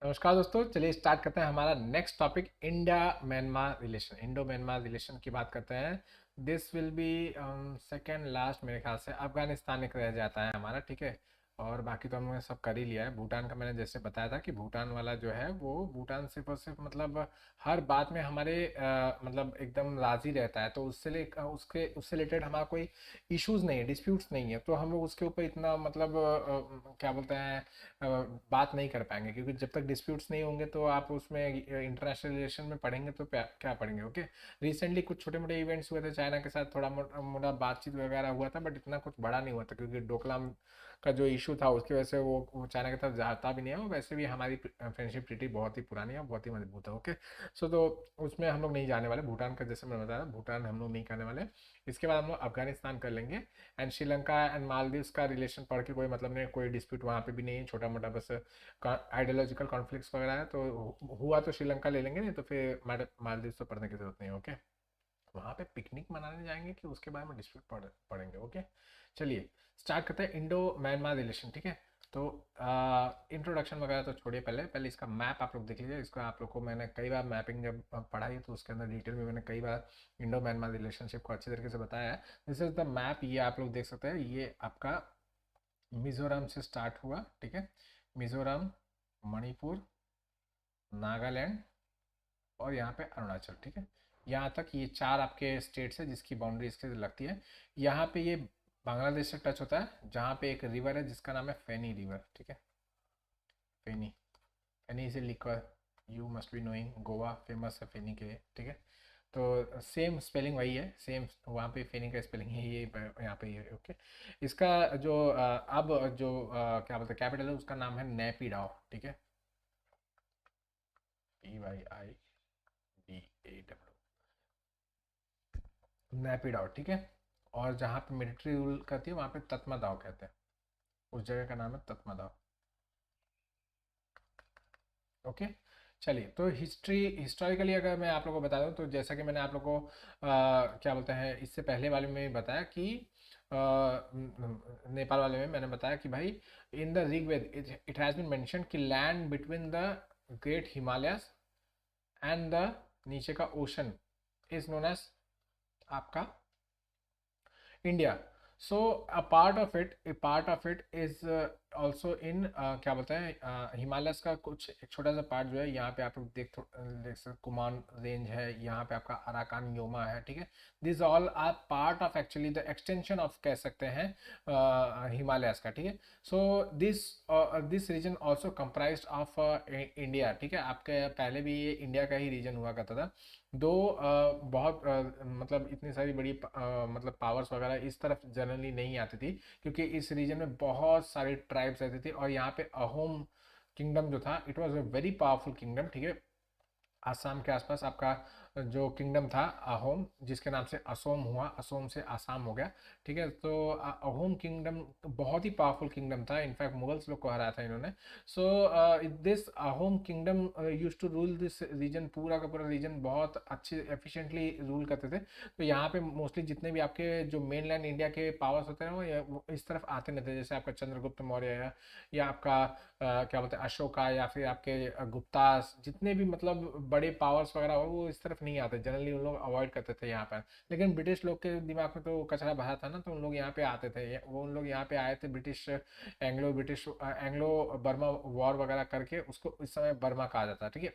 नमस्कार दोस्तों, चलिए स्टार्ट करते हैं हमारा next topic. Indo Myanmar relation की बात करते हैं। This will be second last, मेरे ख्याल से अफगानिस्तान एक रह जाता है हमारा, ठीक है। और बाकी तो हमने सब कर ही लिया है। भूटान का मैंने जैसे बताया था कि भूटान वाला जो है वो भूटान सिर्फ और सिर्फ मतलब हर बात में हमारे मतलब एकदम राजी रहता है, तो उससे रिलेटेड हमारा कोई इश्यूज नहीं है, डिस्प्यूट्स नहीं है, तो हम लोग उसके ऊपर इतना मतलब क्या बोलते हैं बात नहीं कर पाएंगे, क्योंकि जब तक डिस्प्यूट्स नहीं होंगे तो आप उसमें इंटरनेशनल रिलेशन में पढ़ेंगे तो क्या पढ़ेंगे। ओके, रिसेंटली कुछ छोटे मोटे इवेंट्स हुए थे, चाइना के साथ थोड़ा मोटा बातचीत वगैरह हुआ था, बट इतना कुछ बड़ा नहीं हुआ था, क्योंकि डोकलाम का जो इशू था उसकी वजह से वो चाइना की तरफ जाता भी नहीं है। और वैसे भी हमारी फ्रेंडशिप ट्रीटी बहुत ही पुरानी है, बहुत ही मजबूत है। ओके, सो तो उसमें हम लोग नहीं जाने वाले। भूटान का जैसे मैंने बताया, भूटान हम लोग नहीं करने वाले। इसके बाद हम लोग अफगानिस्तान कर लेंगे। एंड श्रीलंका एंड मालदीव्स का रिलेशन पढ़ के कोई मतलब नहीं, कोई डिस्प्यूट वहाँ पे भी नहीं है, छोटा मोटा बस आइडियोलॉजिकल कॉन्फ्लिक्ट्स वगैरह है, तो हुआ तो श्रीलंका ले लेंगे, नहीं तो फिर मालदीव्स तो पढ़ने की जरूरत नहीं है। ओके, वहाँ पे पिकनिक मनाने जाएंगे कि उसके बारे में डिस्प्यूट पढ़ेंगे। ओके, चलिए स्टार्ट करते हैं इंडो म्यांमार रिलेशन, ठीक है। तो इंट्रोडक्शन वगैरह तो छोड़िए, पहले पहले इसका मैप आप लोग देख लीजिए। इसको आप लोग को मैंने कई बार मैपिंग जब पढ़ाई तो उसके अंदर डिटेल में मैंने कई बार इंडो म्यांमार रिलेशनशिप को अच्छी तरीके से बताया है। दिस इज द मैप, ये आप लोग देख सकते हैं। ये आपका मिजोरम से स्टार्ट हुआ, ठीक है। मिजोरम, मणिपुर, नागालैंड और यहाँ पे अरुणाचल, ठीक है। यहाँ तक ये चार आपके स्टेट्स है जिसकी बाउंड्री इसके लगती है। यहाँ पे ये बांग्लादेश से टच होता है, जहाँ पे एक रिवर है जिसका नाम है फेनी रिवर, ठीक है। Feni, Feni is a liquor, you must be knowing, Goa famous है फेनी के लिए, ठीक है। तो सेम स्पेलिंग वही है, सेम वहाँ पे फेनी का स्पेलिंग है, ये यहाँ पे ये। ओके, इसका जो अब जो क्या बोलते हैं कैपिटल है, उसका नाम है नेपिडाओ, ठीक है। PYIDAO, नेपिडाओ, ठीक है। और जहाँ पे मिलिट्री रूल करती है वहाँ पे तत्मादाव कहते हैं, उस जगह का नाम है तत्मादाव। ओके, चलिए तो हिस्टोरिकली अगर मैं आप लोगों को बता दूं, तो जैसा कि मैंने आप लोगों को क्या बोलते हैं इससे पहले वाले में भी बताया कि नेपाल वाले में मैंने बताया कि भाई in the Rigveda it has been mention कि land between the great Himalayas and the नीचे का ओशन इज नोन एज आपका India. So a part of it is also in क्या बोलते हैं हिमालयस का कुछ एक छोटा सा पार्ट जो है, यहाँ पे आप लोग देख सकते कुमान रेंज है, यहाँ पे आपका अराकान योमा है, ठीक है। This all are part of actually the extension of कह सकते हैं हिमालयस का, ठीक है। So this this region also comprise of India, ठीक है। आपके पहले भी ये इंडिया का ही रीजन हुआ करता था। दो बहुत मतलब इतनी सारी बड़ी मतलब पावर्स वगैरह इस तरफ जनरली नहीं आती थी, क्योंकि इस रीजन में बहुत सारी ट्राइब्स रहती थी। और यहाँ पे अहोम किंगडम जो था, it was a very powerful kingdom, ठीक है। आसाम के आसपास आपका जो किंगडम था अहोम, जिसके नाम से असोम हुआ, असोम से आसाम हो गया, ठीक है। तो अहोम किंगडम बहुत ही पावरफुल किंगडम था, इनफैक्ट मुगल्स लोग को हराया था इन्होंने। So this Ahom kingdom use to rule this region, पूरा का पूरा रीजन बहुत अच्छे एफिशिएंटली रूल करते थे। तो यहाँ पे मोस्टली जितने भी आपके जो मेन लैंड इंडिया के पावर्स होते हैं वो इस तरफ आते नहीं थे, जैसे आपका चंद्रगुप्त मौर्य या आपका क्या बोलते हैं अशोका, या फिर आपके गुप्ता, जितने भी मतलब बड़े पावर्स वगैरह हो वो इस तरफ नहीं आते, जनरली उन लोग अवॉइड करते थे यहाँ पर। लेकिन ब्रिटिश लोग के दिमाग में तो कचरा भरा था ना, तो उन लोग यहाँ पे आते थे, वो उन लोग यहाँ पे आए थे। एंग्लो बर्मा वॉर वगैरह करके, उसको इस समय बर्मा कहा जाता है, ठीक है।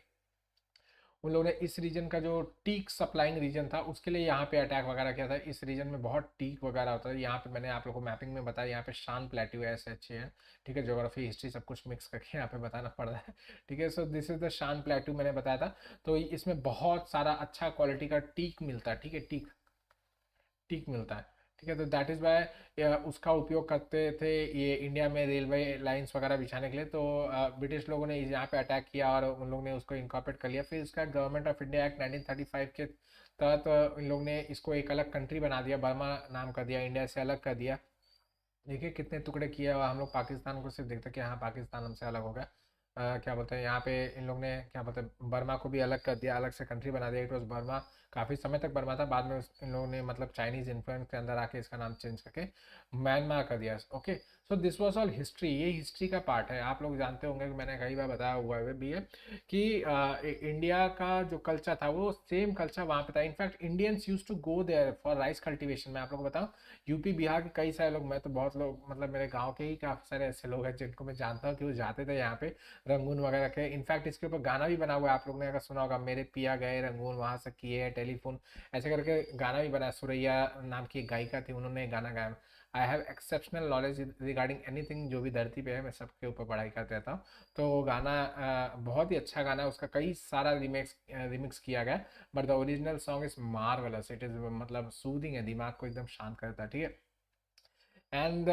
उन लोगों ने इस रीजन का जो टीक सप्लाइंग रीजन था उसके लिए यहाँ पे अटैक वगैरह किया था। इस रीजन में बहुत टीक वगैरह होता है। यहाँ पे मैंने आप लोगों को मैपिंग में बताया, यहाँ पे शान प्लेट्यू ऐसे अच्छे हैं, ठीक है। ज्योग्राफी हिस्ट्री सब कुछ मिक्स करके यहाँ पे बताना पड़ रहा है, ठीक है। सो दिस इज द शान प्लेट्यू मैंने बताया था। तो इसमें बहुत सारा अच्छा क्वालिटी का टीक मिलता है, ठीक है। टीक टीक मिलता है, ठीक है। तो दैट इज़ वाई उसका उपयोग करते थे ये इंडिया में रेलवे लाइंस वगैरह बिछाने के लिए। तो ब्रिटिश लोगों ने यहाँ पे अटैक किया और उन लोगों ने उसको इनकॉर्पोरेट कर लिया। फिर इसका गवर्नमेंट ऑफ इंडिया एक्ट 1935 के तहत इन लोग ने इसको एक अलग कंट्री बना दिया, बर्मा नाम कर दिया, इंडिया से अलग कर दिया। देखिए कितने टुकड़े किए, और हम लोग पाकिस्तान को सिर्फ देखते कि हाँ पाकिस्तान हमसे अलग हो गया। क्या बोलते हैं यहाँ पे इन लोग ने क्या बोलते हैं बर्मा को भी अलग कर दिया, अलग से कंट्री बना दिया। इट वॉज बर्मा, काफ़ी समय तक बर्मा था, बाद में इन लोगों ने मतलब चाइनीज़ इन्फ्लुएंस के अंदर आके इसका नाम चेंज करके म्यांमार कर दिया। Okay, so this was all history, ये हिस्ट्री का पार्ट है। आप लोग जानते होंगे कि मैंने कई बार बताया हुआ है भी है कि इंडिया का जो कल्चर था वो सेम कल्चर वहाँ पे था। In fact Indians use to go there for rice cultivation. मैं आप लोग को बताऊँ, यूपी बिहार के कई सारे लोग, मैं तो बहुत लोग मतलब मेरे गाँव के ही काफ़ी सारे ऐसे लोग हैं जिनको मैं जानता हूँ कि वो जाते थे यहाँ पे रंगून वगैरह के। इनफैक्ट इसके ऊपर गाना भी बना हुआ है, आप लोग ने अगर सुना होगा, मेरे पिया गए रंगून वहाँ से किए है टेलीफोन, ऐसे करके गाना भी बना है। सुरैया नाम की एक गायिका थी, उन्होंने गाना गाया। I have exceptional knowledge regarding anything, जो भी धरती पे है मैं सबके ऊपर पढ़ाई करते रहता हूँ। तो वो गाना बहुत ही अच्छा गाना है, उसका कई सारा रिमिक्स किया गया, but the original song is marvellous, it is मतलब सूदिंग है, दिमाग को एकदम शांत करता है, ठीक है। एंड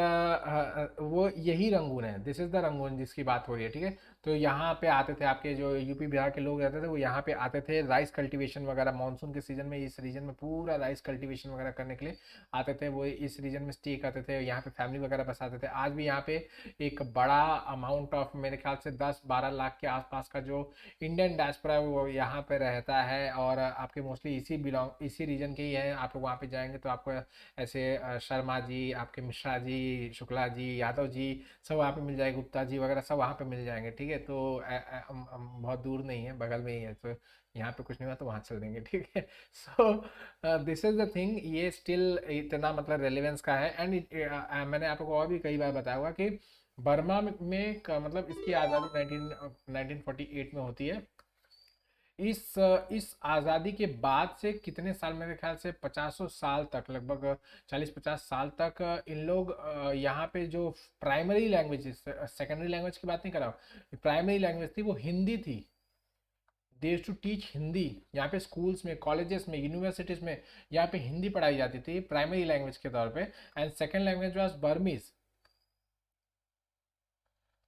वो यही रंगून है, दिस इज़ द रंगून जिसकी बात हो रही है, ठीक है। तो यहाँ पे आते थे आपके जो यूपी बिहार के लोग रहते थे, वो यहाँ पे आते थे राइस कल्टीवेशन वगैरह मानसून के सीजन में, इस रीजन में पूरा राइस कल्टीवेशन वगैरह करने के लिए आते थे। वो इस रीजन में स्टे करते थे, यहाँ पे फैमिली वगैरह बसाते थे। आज भी यहाँ पे एक बड़ा अमाउंट ऑफ, मेरे ख्याल से 10-12 लाख के आसपास का जो इंडियन डायस्पोरा है वो यहाँ पे रहता है, और आपके मोस्टली इसी रीजन के ही हैं। आप लोग वहाँ पे जाएंगे तो आपको ऐसे शर्मा जी, आपके मिश्रा जी, शुक्ला जी, यादव जी, सब वहाँ पे मिल जाएंगे, गुप्ता जी वगैरह सब वहाँ पे मिल जाएंगे, ठीक है। तो बहुत दूर नहीं है, बगल में ही है। तो यहाँ पे कुछ नहीं हुआ तो वहाँ चल देंगे, ठीक है। So this is the thing, ये स्टिल इतना मतलब रेलिवेंस का है। एंड मैंने आप लोगों को और भी कई बार बताया हुआ कि बर्मा में मतलब इसकी आज़ादी 1948 में होती है। इस आज़ादी के बाद से कितने साल, मेरे ख्याल से 50 साल तक, लगभग 40-50 साल तक इन लोग यहाँ पे जो प्राइमरी लैंग्वेज, सेकेंडरी लैंग्वेज की बात नहीं कर रहा हूँ, प्राइमरी लैंग्वेज थी वो हिंदी थी। दे टू टीच हिंदी, यहाँ पे स्कूल्स में, कॉलेजेस में, यूनिवर्सिटीज़ में यहाँ पे हिंदी पढ़ाई जाती थी प्राइमरी लैंग्वेज के तौर पे। And second language was Burmese,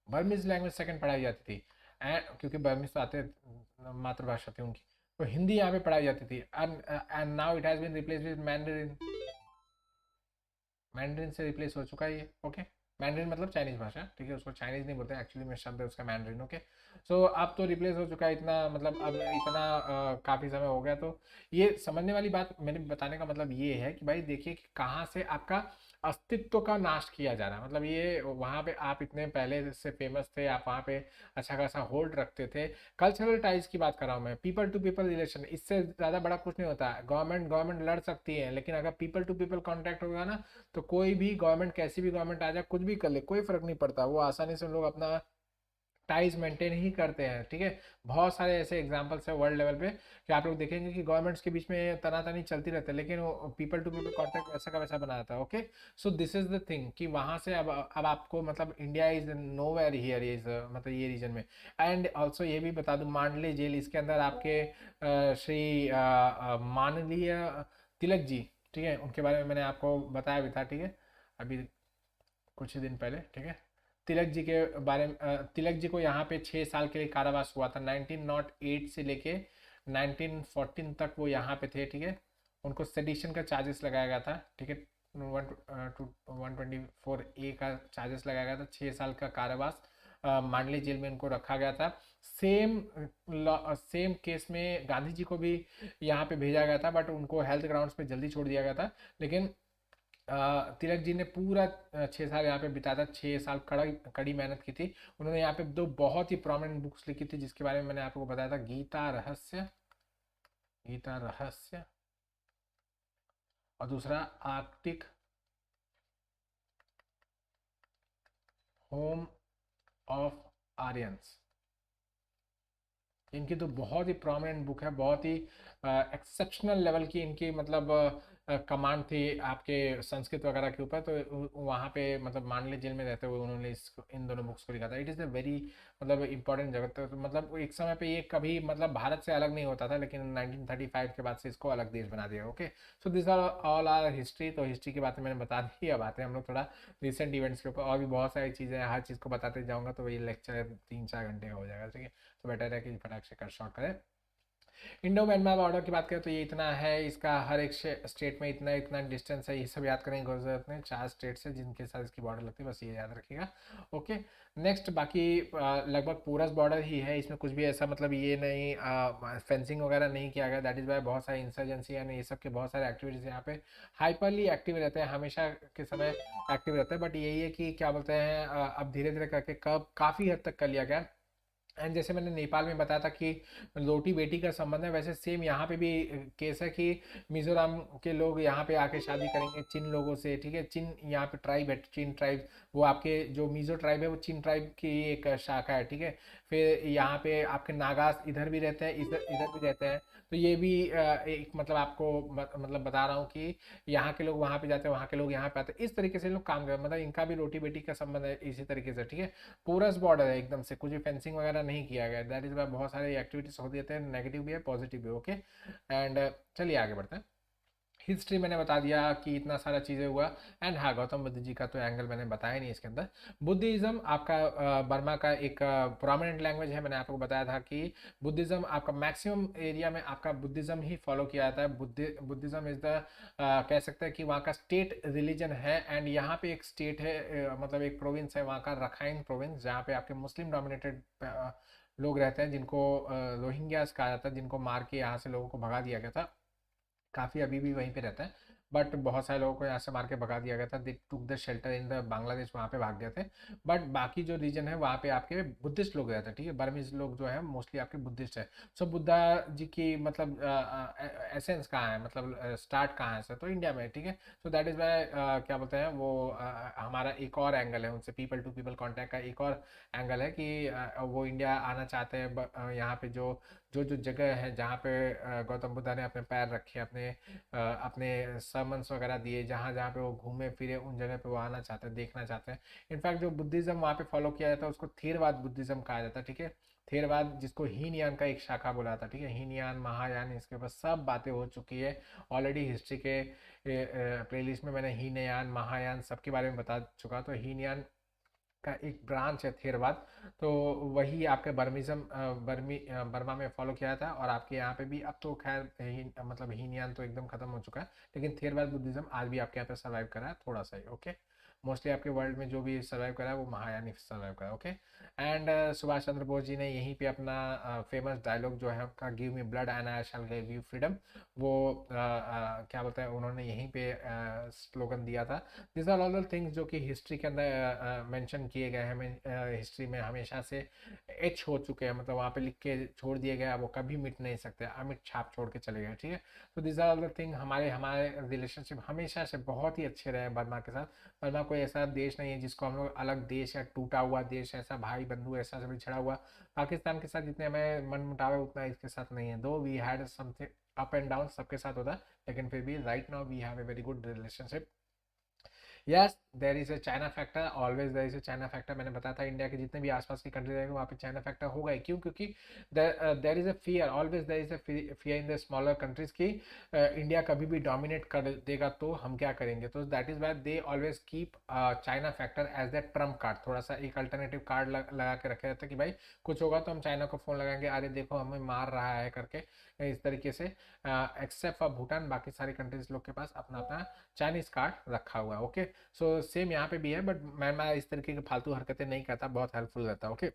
Burmese language second पढ़ाई जाती थी। एंड क्योंकि बर्मीज तो आते मातृभाषा थी उनकी, तो हिंदी यहाँ पे पढ़ाई जाती थी। And now it has been replace with Mandarin, Mandarin से रिप्लेस हो चुका है ये, ओके। मैंडरिन मतलब चाइनीज भाषा, ठीक है, उसको चाइनीज नहीं बोलते एक्चुअली में, शब्द है उसका मैंडरिन, ओके। सो अब तो रिप्लेस हो चुका है, इतना मतलब अब इतना काफ़ी समय हो गया। तो ये समझने वाली बात, मैंने बताने का मतलब ये है कि भाई देखिए कि कहाँ से आपका अस्तित्व का नाश किया जा रहा है। मतलब ये वहाँ पे आप इतने पहले से फेमस थे, आप वहाँ पे अच्छा खासा होल्ड रखते थे। कल्चरल टाइज की बात कर रहा हूँ मैं, पीपल टू पीपल रिलेशन, इससे ज़्यादा बड़ा कुछ नहीं होता। गवर्नमेंट गवर्नमेंट लड़ सकती है, लेकिन अगर पीपल टू पीपल कॉन्टैक्ट होगा ना, तो कोई भी गवर्नमेंट, कैसी भी गवर्नमेंट आ जाए, कुछ भी कर ले, कोई फर्क नहीं पड़ता, वो आसानी से उन लोग अपना टाइज मेंटेन ही करते हैं, ठीक है। बहुत सारे ऐसे एग्जांपल्स है वर्ल्ड लेवल पे कि आप लोग देखेंगे कि गवर्नमेंट्स के बीच में तनातनी चलती रहती है, लेकिन वो पीपल टू पीपल कॉन्टैक्ट वैसा का वैसा बना था, okay. So this is the thing कि वहाँ से अब आपको मतलब India is nowhere here is, मतलब ये रीजन में। एंड ऑल्सो ये भी बता दूं, मांडले जेल, इसके अंदर आपके श्री माननीय तिलक जी, ठीक है, उनके बारे में मैंने आपको बताया भी था, ठीक है, अभी कुछ ही दिन पहले, ठीक है। तिलक जी के बारे में, तिलक जी को यहाँ पे 6 साल के लिए कारावास हुआ था, 1908 से लेके 1914 तक वो यहाँ पे थे, ठीक है। उनको सेडिशन का चार्जेस लगाया गया था, ठीक है, 124A का चार्जेस लगाया गया था, 6 साल का कारावास मांडली जेल में उनको रखा गया था। सेम सेम केस में गांधी जी को भी यहाँ पे भेजा गया था, बट उनको हेल्थ ग्राउंड्स पे जल्दी छोड़ दिया गया था। लेकिन तिलक जी ने पूरा 6 साल यहाँ पे बिताया था, 6 साल कड़ी मेहनत की थी। उन्होंने यहाँ पे दो बहुत ही प्रोमिनेंट बुक्स लिखी थी, जिसके बारे में मैंने आपको बताया था, गीता रहस्य, गीता रहस्य, और दूसरा आर्कटिक होम ऑफ आर्यंस। इनकी तो बहुत ही प्रोमिनेंट बुक है, बहुत ही एक्सेप्शनल लेवल की इनकी मतलब कमांड थी आपके संस्कृत वगैरह के ऊपर। तो वहाँ पे मतलब मांडले जेल में रहते हुए उन्होंने इन दोनों बुक्स को लिखा था। इट इज़ अ वेरी मतलब इंपॉर्टेंट जगह। तो मतलब एक समय पे ये कभी मतलब भारत से अलग नहीं होता था, लेकिन 1935 के बाद से इसको अलग देश बना दिया, okay. So this are all are history. तो हिस्ट्री की बातें मैंने बता दी। अब आते हैं हम लोग थोड़ा रिसेंट इवेंट्स के ऊपर, और भी बहुत सारी चीज़ें हैं, हर चीज़ को बताते जाऊँगा तो ये लेक्चर 3-4 घंटे का हो जाएगा, ठीक है। तो बेटर है कि फटाक से कर शॉर्ट करें। इंडो म्यांमार बॉर्डर की बात करें तो ये इतना है, इसका हर एक स्टेट में इतना इतना डिस्टेंस है, ये सब याद करने की जरूरत नहीं। 4 स्टेट्स है जिनके साथ इसकी बॉर्डर लगती है, बस ये याद रखिएगा। ओके। नेक्स्ट, बाकी लगभग पूरा बॉर्डर ही है, इसमें कुछ भी ऐसा मतलब ये नहीं फेंसिंग वगैरह नहीं किया गया। दैट इज़ वाई बहुत सारी इंसर्जेंसी यानी ये सब के बहुत सारे एक्टिविटीज़ यहाँ पे हाइपरली एक्टिव रहते हैं, हमेशा के समय एक्टिव रहते हैं। बट यही है कि क्या बोलते हैं, अब धीरे धीरे करके कब काफ़ी हद तक कर लिया गया। एंड जैसे मैंने नेपाल में बताया था कि रोटी बेटी का संबंध है, वैसे सेम यहाँ पे भी केस है कि मिजोरम के लोग यहाँ पे आके शादी करेंगे चिन लोगों से, ठीक है। चिन यहाँ पे ट्राइब है, चिन ट्राइब, वो आपके जो मिजो ट्राइब है वो चिन ट्राइब की एक शाखा है, ठीक है। फिर यहाँ पे आपके नागास इधर भी रहते हैं, इधर इधर भी रहते हैं। तो ये भी एक मतलब आपको मतलब बता रहा हूँ कि यहाँ के लोग वहाँ पे जाते हैं, वहाँ के लोग यहाँ पे आते हैं, इस तरीके से लोग काम करते हैं। मतलब इनका भी रोटी बेटी का संबंध है इसी तरीके से, ठीक है। पोरस बॉर्डर है एकदम से, कुछ भी फेंसिंग वगैरह नहीं किया गया। दैट इज वाई बहुत सारे एक्टिविटीज होती रहते हैं, नेगेटिव भी है पॉजिटिव भी। ओके। एंड चलिए आगे बढ़ते हैं। हिस्ट्री मैंने बता दिया कि इतना सारा चीज़ें हुआ। एंड हाँ, गौतम बुद्ध जी का तो एंगल मैंने बताया नहीं इसके अंदर। बुद्धिज़्म आपका बर्मा का एक प्रोमिनेंट लैंग्वेज है। मैंने आपको बताया था कि बुद्धिज़्म आपका मैक्सिमम एरिया में आपका बुद्धिज़्म ही फॉलो किया जाता है। बुद्धिज़्म इज़ द कह सकते हैं कि वहाँ का स्टेट रिलीजन है। एंड यहाँ पे एक स्टेट है, मतलब एक प्रोविंस है वहाँ का, रखाइन प्रोविंस, जहाँ पे आपके मुस्लिम डोमिनेटेड लोग रहते हैं, जिनको रोहिंग्यास कहा जाता है, जिनको मार के यहाँ से लोगों को भगा दिया गया था। काफ़ी अभी भी वहीं पे रहता है, बट बहुत सारे लोगों को यहाँ से मार के भगा दिया गया था। They took the shelter in the Bangladesh, वहाँ पे भाग गए थे। बट बाकी जो रीजन है वहाँ पे आपके बुद्धिस्ट लोग रहते हैं, ठीक है। बर्मीज लोग जो है मोस्टली आपके बुद्धिस्ट है। सो बुद्धा जी की मतलब एसेंस कहाँ है, मतलब स्टार्ट कहाँ है सर, तो इंडिया में, ठीक है। सो दैट इज़ वाई क्या बोलते हैं वो हमारा एक और एंगल है उनसे, पीपल टू पीपल कॉन्टैक्ट का एक और एंगल है कि वो इंडिया आना चाहते हैं। यहाँ पे जो जो जो जगह है जहाँ पे गौतम बुद्धा ने अपने पैर रखे, अपने सरमन्स वगैरह दिए, जहाँ जहाँ पे वो घूमे फिरे, उन जगह पे वो आना चाहते हैं, देखना चाहते हैं। इनफैक्ट जो बुद्धिज़्म वहाँ पे फॉलो किया जाता है उसको थेरवाद बुद्धिज़्म कहा जाता है, ठीक है। थेरवाद जिसको हीनयान का एक शाखा बोला था, ठीक है। हीनयान, महायान, इसके ऊपर सब बातें हो चुकी है ऑलरेडी। हिस्ट्री के प्लेलिस्ट में मैंने हीनयान महायान सबके बारे में बता चुका। तो हीनयान का एक ब्रांच है थेरवाद, तो वही आपके बर्मा में फॉलो किया था। और आपके यहाँ पे भी अब तो खैर मतलब हीनयान तो एकदम खत्म हो चुका है, लेकिन थेरवाद बुद्धिज्म आज भी आपके यहाँ पे सर्वाइव कर रहा है थोड़ा सा ही। ओके। मोस्टली आपके वर्ल्ड में जो भी सर्वाइव करा है वो महायानी सर्वाइव करा है। ओके। एंड सुभाष चंद्र बोस जी ने यहीं पे अपना फेमस डायलॉग जो है आपका, give me blood and I shell give you freedom, वो क्या बोलते हैं उन्होंने यहीं पे स्लोगन दिया था। This are all the things जो कि हिस्ट्री के अंदर मेंशन किए गए हैं, हिस्ट्री में हमेशा से एच हो चुके हैं, मतलब वहाँ पे लिख के छोड़ दिए गए, वो कभी मिट नहीं सकते, अमिट छाप छोड़ के चले गए, ठीक है। तो this are all the thing. हमारे हमारे रिलेशनशिप हमेशा से बहुत ही अच्छे रहे बर्मा के साथ। बर्मा कोई ऐसा देश नहीं है जिसको हम लोग अलग देश या टूटा हुआ देश, ऐसा भाई बंधु ऐसा सभी छिड़ा हुआ। पाकिस्तान के साथ जितने हमें मन मुटाव है उतना इसके साथ नहीं है। Though we had something up and down सबके साथ होता है, लेकिन फिर भी right now we have a very good relationship. Yes, there is a China factor, always there is a China factor. मैंने बताया था इंडिया के जितने भी आसपास की कंट्री रहेंगे वहाँ पे चाइना फैक्टर होगा ही। क्यों? क्योंकि देर is A fear, always there is A fear in the smaller countries की इंडिया कभी भी डोमिनेट कर देगा तो हम क्या करेंगे। तो that is why they always keep China factor as the trump card, थोड़ा सा एक अल्टरनेटिव कार्ड लगा के रखे रहते हैं कि भाई कुछ होगा तो हम चाइना को फोन लगाएंगे, अरे देखो हमें मार रहा है करके, इस तरीके से। एक्सेप्ट फॉर भूटान, बाकी सारी कंट्रीज लोग के पास अपना अपना चाइनीज कार्ड रखा हुआ है। ओके। सो सेम यहाँ पे भी है, बट मैं इस तरीके की फालतू हरकतें नहीं करता, बहुत हेल्पफुल रहता है। ओके।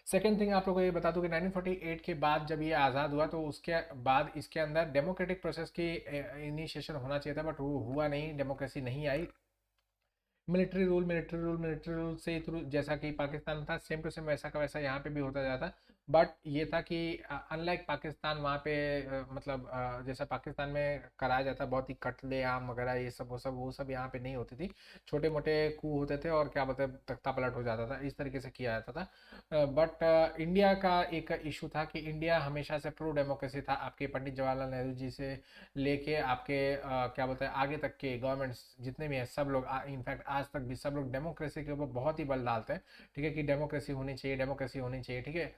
सेकेंड थिंग आप लोगों को ये बता दूं कि 1948 के बाद जब ये आज़ाद हुआ तो उसके बाद इसके अंदर डेमोक्रेटिक प्रोसेस की इनिशिएशन होना चाहिए था, बट वो हुआ नहीं, डेमोक्रेसी नहीं आई। मिलिट्री रूल से थ्रू, जैसा कि पाकिस्तान में था सेम टू सेम वैसा का वैसा यहाँ पे भी होता जाता। बट ये था कि अनलाइक पाकिस्तान, वहाँ पे मतलब जैसा पाकिस्तान में कराया जाता बहुत ही कत्लेआम वगैरह ये सब वो सब यहाँ पे नहीं होती थी। छोटे मोटे कू होते थे और क्या बोलते तख्ता पलट हो जाता था, इस तरीके से किया जाता था। बट इंडिया का एक इशू था कि इंडिया हमेशा से प्रो डेमोक्रेसी था, आपके पंडित जवाहरलाल नेहरू जी से लेके आपके क्या बोलते हैं आगे तक के गवर्नमेंट्स जितने भी हैं सब लोग, इनफैक्ट आज तक भी सब लोग डेमोक्रेसी के ऊपर बहुत ही बल डालते हैं, ठीक है, कि डेमोक्रेसी होनी चाहिए, डेमोक्रेसी होनी चाहिए, ठीक है।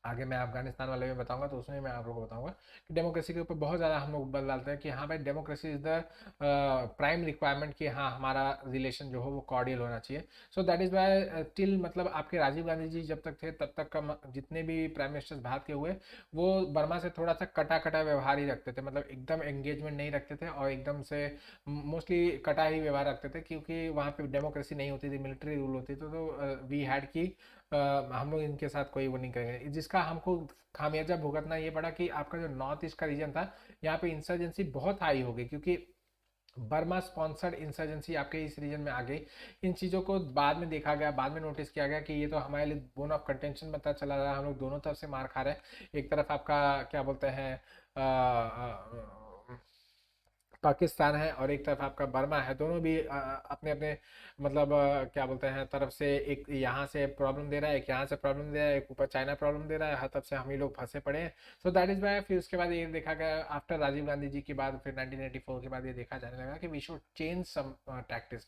आगे मैं अफगानिस्तान वाले में बताऊंगा, तो उसमें मैं आप लोगों को बताऊंगा कि डेमोक्रेसी के ऊपर बहुत ज़्यादा हम लोग बल डालते हैं कि हाँ भाई, democracy is the prime requirement कि हाँ हमारा रिलेशन जो हो वो कॉर्डियल होना चाहिए। So that is why till मतलब आपके राजीव गांधी जी जब तक थे तब तक का जितने भी प्राइम मिनिस्टर्स भारत के हुए, वो बर्मा से थोड़ा सा कटा कटा व्यवहार ही रखते थे, मतलब एकदम एंगेजमेंट नहीं रखते थे और एकदम से मोस्टली कटा ही व्यवहार रखते थे, क्योंकि वहाँ पे डेमोक्रेसी नहीं होती थी, मिलिट्री रूल होती थी। तो वी हैड की हम लोग इनके साथ कोई वो नहीं करेंगे, जिसका हमको खामियाजा भुगतना ये पड़ा कि आपका जो नॉर्थ ईस्ट का रीजन था, यहाँ पे इंसर्जेंसी बहुत हाई हो गई, क्योंकि बर्मा स्पॉन्सर्ड इंसर्जेंसी आपके इस रीजन में आ गई। इन चीज़ों को बाद में देखा गया, बाद में नोटिस किया गया कि ये तो हमारे लिए बोन ऑफ कंटेंशन बनता चला रहा है, हम लोग दोनों तरफ से मार खा रहे हैं। एक तरफ आपका क्या बोलते हैं पाकिस्तान है, और एक तरफ आपका बर्मा है, दोनों भी अपने अपने मतलब क्या बोलते हैं तरफ से, एक यहाँ से प्रॉब्लम दे रहा है, एक यहाँ से प्रॉब्लम दे रहा है, एक ऊपर चाइना प्रॉब्लम दे रहा है, हर तरफ से हम ही लोग फंसे पड़े हैं। सो दैट इज वाई फिर उसके बाद ये देखा गया आफ्टर राजीव गांधी जी के बाद, फिर 1984 के बाद ये देखा जाने लगा कि we should change some tactics.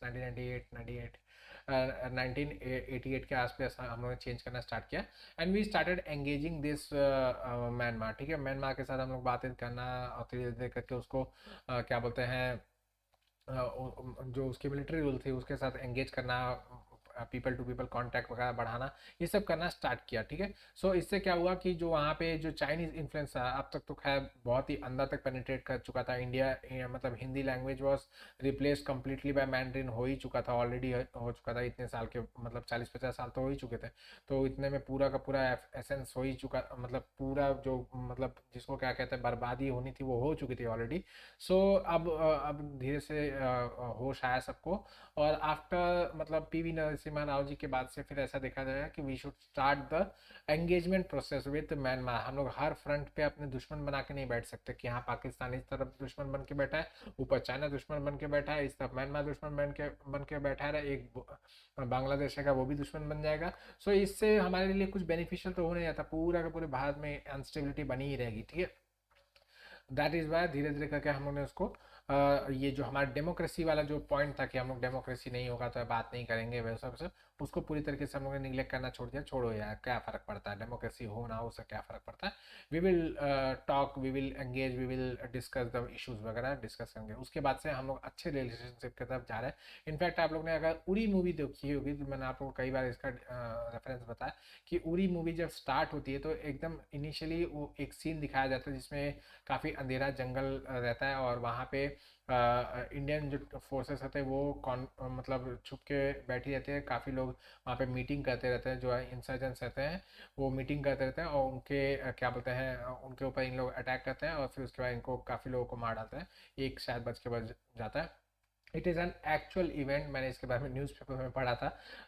1988 के आसपास हम लोगों ने चेंज करना स्टार्ट किया, and we started engaging this Myanmar. ठीक है, म्यांमार के साथ हम लोग बातें करना और धीरे धीरे करके उसको क्या बोलते हैं जो उसके मिलिट्री रूल थे उसके साथ एंगेज करना, पीपल टू पीपल कांटेक्ट वगैरह बढ़ाना, ये सब करना स्टार्ट किया। ठीक है, सो इससे क्या हुआ कि जो वहाँ पे जो चाइनीज इन्फ्लुएंस था अब तक तो खैर बहुत ही अंदर तक पेनिट्रेट कर चुका था इंडिया, मतलब Hindi language was replace completely bye mandarin, हो ही चुका था ऑलरेडी, हो चुका था इतने साल के, मतलब 40-50 साल तो हो ही चुके थे। तो इतने में पूरा का पूरा एसेंस हो ही चुका, मतलब पूरा जो मतलब जिसको क्या कहते हैं बर्बादी होनी थी वो हो चुकी थी ऑलरेडी। सो अब धीरे से होश आया सबको, और आफ्टर मतलब पीवी नरसिम्हा राव जी के बाद से फिर ऐसा देखा जाएगा कि we should start the engagement process with Myanmar. हम लोग हर फ्रंट पे अपने दुश्मन बना के नहीं बैठ सकते कि हाँ पाकिस्तान इस तरफ दुश्मन बन के बैठा है, ऊपर चाइना दुश्मन बन के बैठा है, इस तरफ म्यांमार दुश्मन बन के बैठा है, एक बांग्लादेश है वो भी दुश्मन बन जाएगा। सो इससे हमारे लिए कुछ बेनिफिशियल तो हो नहीं जाता, पूरा का पूरे भारत में अनस्टेबिलिटी बनी ही रहेगी। ठीक है, दैट इज़ वाई धीरे धीरे करके हम लोग ने उसको ये जो हमारा डेमोक्रेसी वाला जो पॉइंट था कि हम लोग डेमोक्रेसी नहीं होगा तो बात नहीं करेंगे वैसा वैसा, उसको पूरी तरीके से हम लोग ने निगलेक्ट करना छोड़ दिया। छोड़ो यार, क्या फ़र्क पड़ता है डेमोक्रेसी हो ना हो, उससे क्या फ़र्क पड़ता है। We will talk, we will engage, we will discuss the issues वगैरह डिस्कस करेंगे। उसके बाद से हम लोग अच्छे रिलेशनशिप की तरफ जा रहे हैं। इनफैक्ट आप लोग ने अगर उरी मूवी देखी होगी तो मैंने आप लोग को कई बार इसका रेफरेंस बताया कि उरी मूवी जब स्टार्ट होती है तो एकदम इनिशियली वो एक सीन दिखाया जाता है जिसमें काफ़ी अंधेरा जंगल रहता है, और वहाँ पे इंडियन जो फोर्सेस होते हैं वो मतलब छुप के बैठी रहते हैं, काफ़ी लोग वहाँ पे मीटिंग करते रहते हैं, जो इंसर्जेंट्स रहते हैं वो मीटिंग करते रहते हैं, और उनके क्या बोलते हैं उनके ऊपर इन लोग अटैक करते हैं, और फिर उसके बाद इनको काफ़ी लोगों को मार डालते हैं। एक शायद बच के बच जाता है। It is an actual event, मैंने इसके बारे में न्यूज़पेपर में पढ़ा था,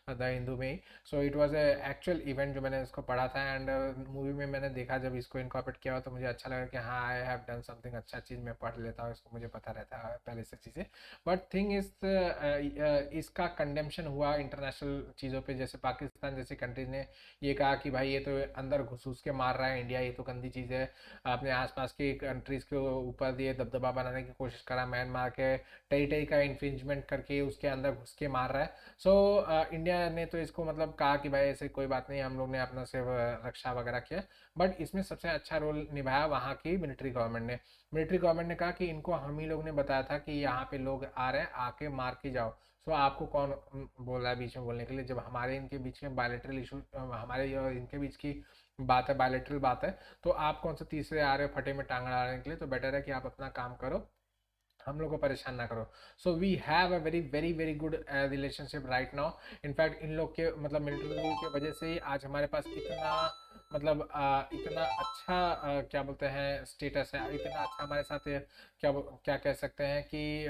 द हिंदू में ही। So it was a actual event जो मैंने इसको पढ़ा था, एंड मूवी में मैंने देखा जब इसको इनकॉर्पोरेट किया हो तो मुझे अच्छा लगा कि हाँ आई हैव डन समथिंग, अच्छा चीज़ मैं पढ़ लेता हूँ, इसको मुझे पता रहता है पहले से चीज़ें। बट थिंग इज इसका कंडेम्पशन हुआ इंटरनेशनल चीज़ों पे, जैसे पाकिस्तान जैसी कंट्रीज ने ये कहा कि भाई ये तो अंदर घुस घुस के मार रहा है इंडिया, ये तो गंदी चीज़ है, अपने आसपास की कंट्रीज़ के ऊपर ये दबदबा बनाने की कोशिश करा, म्यांमार के टेरिटरी का इन्फ्रिंजमेंट करके उसके अंदर घुस के मार रहा है। सो इंडिया ने तो इसको मतलब कहा कि भाई ऐसे कोई बात नहीं, हम लोग ने अपना से रक्षा वगैरह किया। बट इसमें सबसे अच्छा रोल निभाया वहाँ की मिलिट्री गवर्नमेंट ने। मिलिट्री गवर्नमेंट ने कहा कि इनको हम ही लोग ने बताया था कि यहाँ पे लोग आ रहे हैं, आके मार के जाओ। सो आपको कौन बोल रहा है बीच में बोलने के लिए, जब हमारे इनके बीच में बायलेटरल इशू, हमारे और इनके बीच की बात है, बायलेटरल बात है, तो आप कौन से तीसरे आ रहे हो फटे में टांग अड़ाने के लिए, तो बेटर है कि आप अपना काम करो, हम लोग को परेशान ना करो। So we have a very very very good relationship right now. In fact इन लोग के मतलब मिलिट्री रूल की वजह से ही आज हमारे पास इतना मतलब इतना अच्छा क्या बोलते हैं स्टेटस है, इतना अच्छा हमारे साथ क्या कह सकते हैं कि